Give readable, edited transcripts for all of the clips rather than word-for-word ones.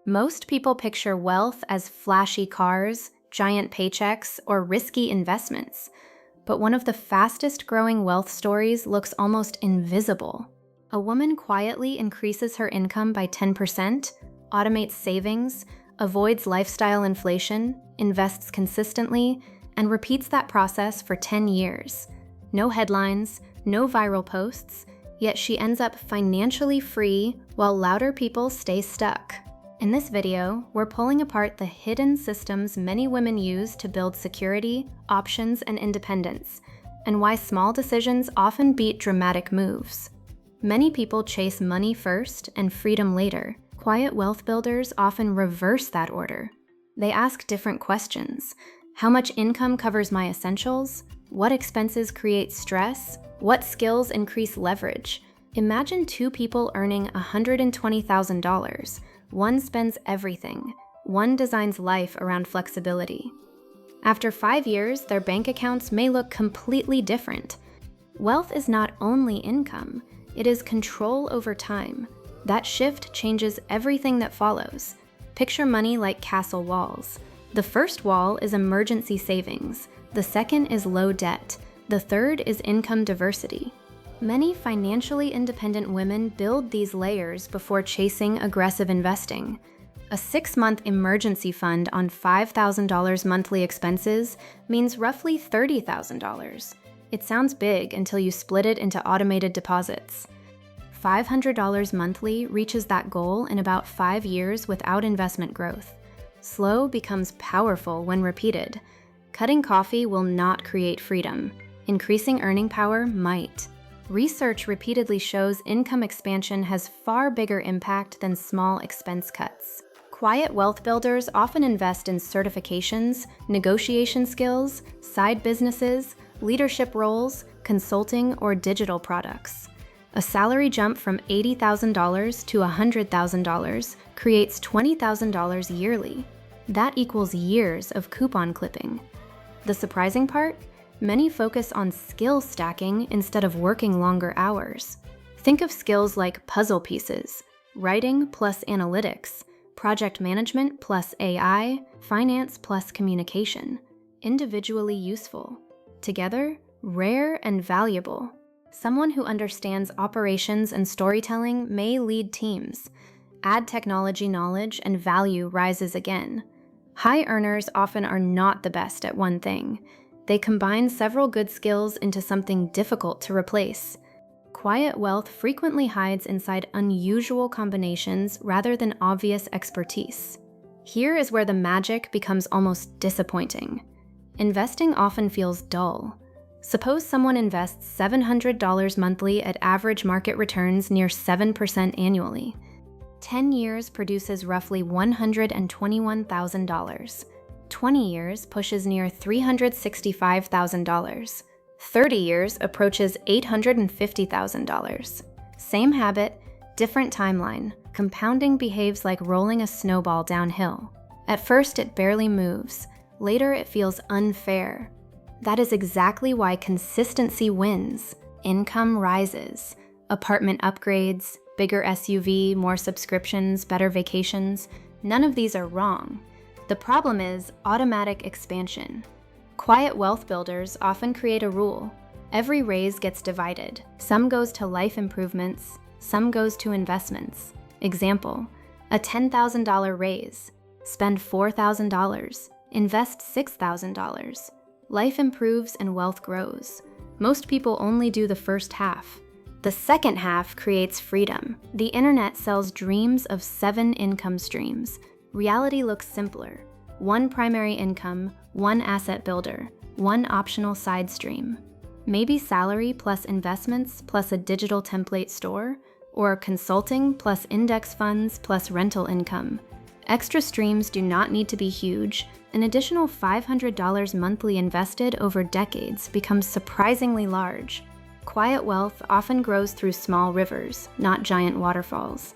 Most people picture wealth as flashy cars, giant paychecks, or risky investments. But one of the fastest growing wealth stories looks almost invisible. A woman quietly increases her income by 10%, automates savings, avoids lifestyle inflation, invests consistently, and repeats that process for 10 years. No headlines, no viral posts, yet she ends up financially free while louder people stay stuck. In this video, we're pulling apart the hidden systems many women use to build security, options, and independence, and why small decisions often beat dramatic moves. Many people chase money first and freedom later. Quiet wealth builders often reverse that order. They ask different questions. How much income covers my essentials? What expenses create stress? What skills increase leverage? Imagine two people earning $120,000. One spends everything. One designs life around flexibility. After 5 years, their bank accounts may look completely different. Wealth is not only income, it is control over time. That shift changes everything that follows. Picture money like castle walls. The first wall is emergency savings. The second is low debt. The third is income diversity. Many financially independent women build these layers before chasing aggressive investing. A 6-month emergency fund on $5,000 monthly expenses means roughly $30,000. It sounds big until you split it into automated deposits. $500 monthly reaches that goal in about 5 years without investment growth. Slow becomes powerful when repeated. Cutting coffee will not create freedom. Increasing earning power might. Research repeatedly shows income expansion has far bigger impact than small expense cuts. Quiet wealth builders often invest in certifications, negotiation skills, side businesses, leadership roles, consulting, or digital products. A salary jump from $80,000 to $100,000 creates $20,000 yearly. That equals years of coupon clipping. The surprising part? Many focus on skill stacking instead of working longer hours. Think of skills like puzzle pieces, writing plus analytics, project management plus AI, finance plus communication. Individually useful. Together, rare and valuable. Someone who understands operations and storytelling may lead teams. Add technology knowledge and value rises again. High earners often are not the best at one thing. They combine several good skills into something difficult to replace. Quiet wealth frequently hides inside unusual combinations rather than obvious expertise. Here is where the magic becomes almost disappointing. Investing often feels dull. Suppose someone invests $700 monthly at average market returns near 7% annually. 10 years produces roughly $121,000. 20 years pushes near $365,000. 30 years approaches $850,000. Same habit, different timeline. Compounding behaves like rolling a snowball downhill. At first, it barely moves. Later, it feels unfair. That is exactly why consistency wins. Income rises. Apartment upgrades, bigger SUV, more subscriptions, better vacations. None of these are wrong. The problem is automatic expansion. Quiet wealth builders often create a rule. Every raise gets divided. Some goes to life improvements, some goes to investments. Example, a $10,000 raise. Spend $4,000. Invest $6,000. Life improves and wealth grows. Most people only do the first half. The second half creates freedom. The internet sells dreams of 7 income streams. Reality looks simpler. 1 primary income, 1 asset builder, 1 optional side stream. Maybe salary plus investments plus a digital template store, or consulting plus index funds plus rental income. Extra streams do not need to be huge. An additional $500 monthly invested over decades becomes surprisingly large. Quiet wealth often grows through small rivers, not giant waterfalls.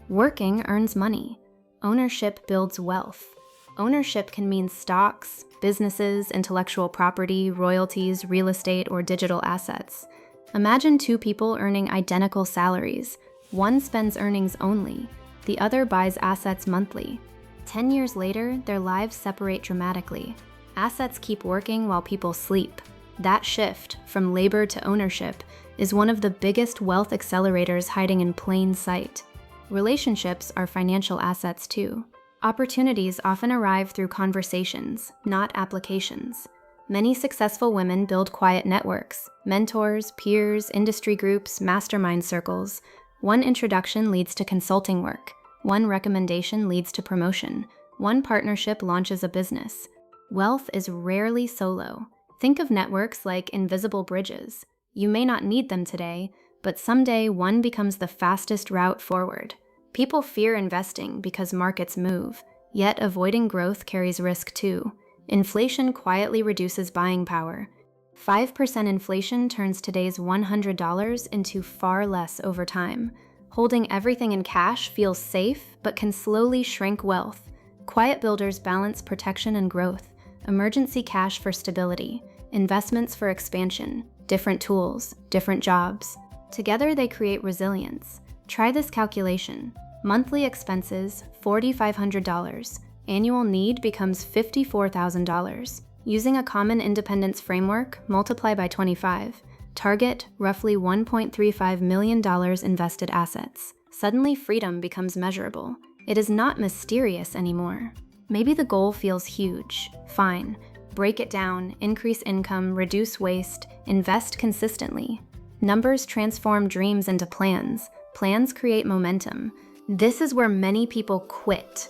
Working earns money. Ownership builds wealth. Ownership can mean stocks, businesses, intellectual property, royalties, real estate, or digital assets. Imagine 2 people earning identical salaries. One spends earnings only. the other buys assets monthly. 10 years later, their lives separate dramatically. Assets keep working while people sleep. That shift from labor to ownership is one of the biggest wealth accelerators hiding in plain sight. Relationships are financial assets too. Opportunities often arrive through conversations, not applications. Many successful women build quiet networks, mentors, peers, industry groups, mastermind circles. One introduction leads to consulting work. One recommendation leads to promotion. One partnership launches a business. Wealth is rarely solo. Think of networks like invisible bridges. You may not need them today, but someday one becomes the fastest route forward. People fear investing because markets move, yet avoiding growth carries risk too. Inflation quietly reduces buying power. 5% inflation turns today's $100 into far less over time. Holding everything in cash feels safe, but can slowly shrink wealth. Quiet builders balance protection and growth. Emergency cash for stability. Investments for expansion. Different tools, different jobs. Together they create resilience. Try this calculation. Monthly expenses, $4,500. Annual need becomes $54,000. Using a common independence framework, multiply by 25. Target roughly $1.35 million invested assets. Suddenly freedom becomes measurable. It is not mysterious anymore. Maybe the goal feels huge. Fine. Break it down, increase income, reduce waste, invest consistently. Numbers transform dreams into plans. Plans create momentum. This is where many people quit.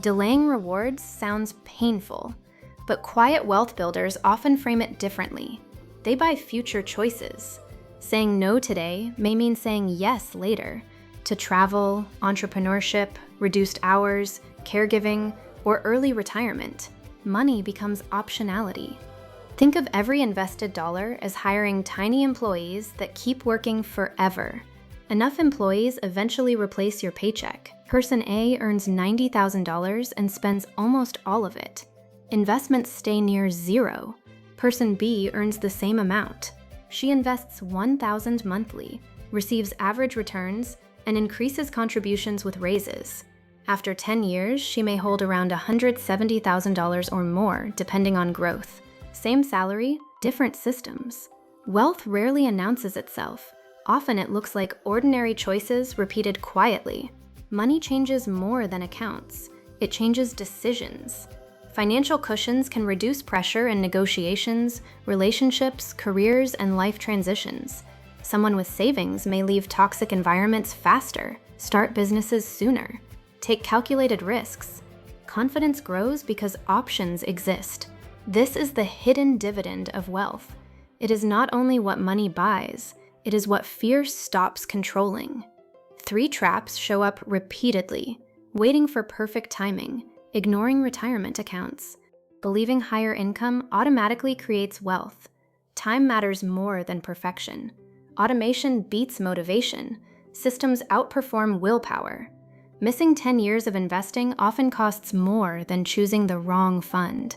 Delaying rewards sounds painful, but quiet wealth builders often frame it differently. They buy future choices. Saying no today may mean saying yes later to travel, entrepreneurship, reduced hours, caregiving, or early retirement. Money becomes optionality. Think of every invested dollar as hiring tiny employees that keep working forever. Enough employees eventually replace your paycheck. Person A earns $90,000 and spends almost all of it. Investments stay near zero. Person B earns the same amount. She invests $1,000 monthly, receives average returns, and increases contributions with raises. After 10 years, she may hold around $170,000 or more, depending on growth. Same salary, different systems. Wealth rarely announces itself. Often it looks like ordinary choices repeated quietly. Money changes more than accounts. It changes decisions. Financial cushions can reduce pressure in negotiations, relationships, careers, and life transitions. Someone with savings may leave toxic environments faster, start businesses sooner, take calculated risks. Confidence grows because options exist. This is the hidden dividend of wealth. It is not only what money buys, it is what fear stops controlling. 3 traps show up repeatedly: waiting for perfect timing, ignoring retirement accounts, believing higher income automatically creates wealth. Time matters more than perfection. Automation beats motivation. Systems outperform willpower. Missing 10 years of investing often costs more than choosing the wrong fund.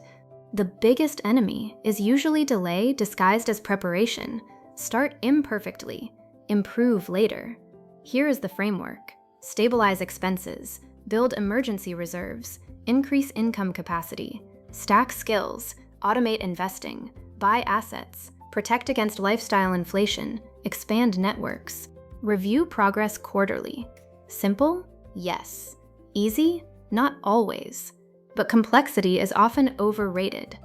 The biggest enemy is usually delay disguised as preparation. Start imperfectly, improve later. Here is the framework. Stabilize expenses, build emergency reserves, increase income capacity, stack skills, automate investing, buy assets, protect against lifestyle inflation, expand networks. Review progress quarterly. Simple? Yes. Easy? Not always. But complexity is often overrated.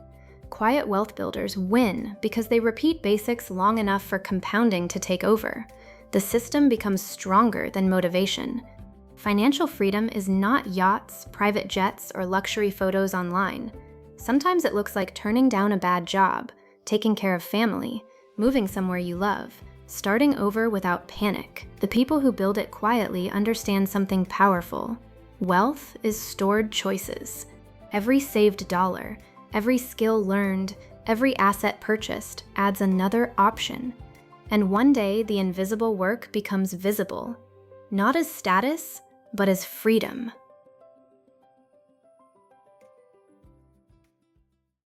Quiet wealth builders win because they repeat basics long enough for compounding to take over. The system becomes stronger than motivation. Financial freedom is not yachts, private jets, or luxury photos online. Sometimes it looks like turning down a bad job, taking care of family, moving somewhere you love, starting over without panic. The people who build it quietly understand something powerful. Wealth is stored choices. Every saved dollar, every skill learned, every asset purchased adds another option. And one day the invisible work becomes visible, not as status, but as freedom.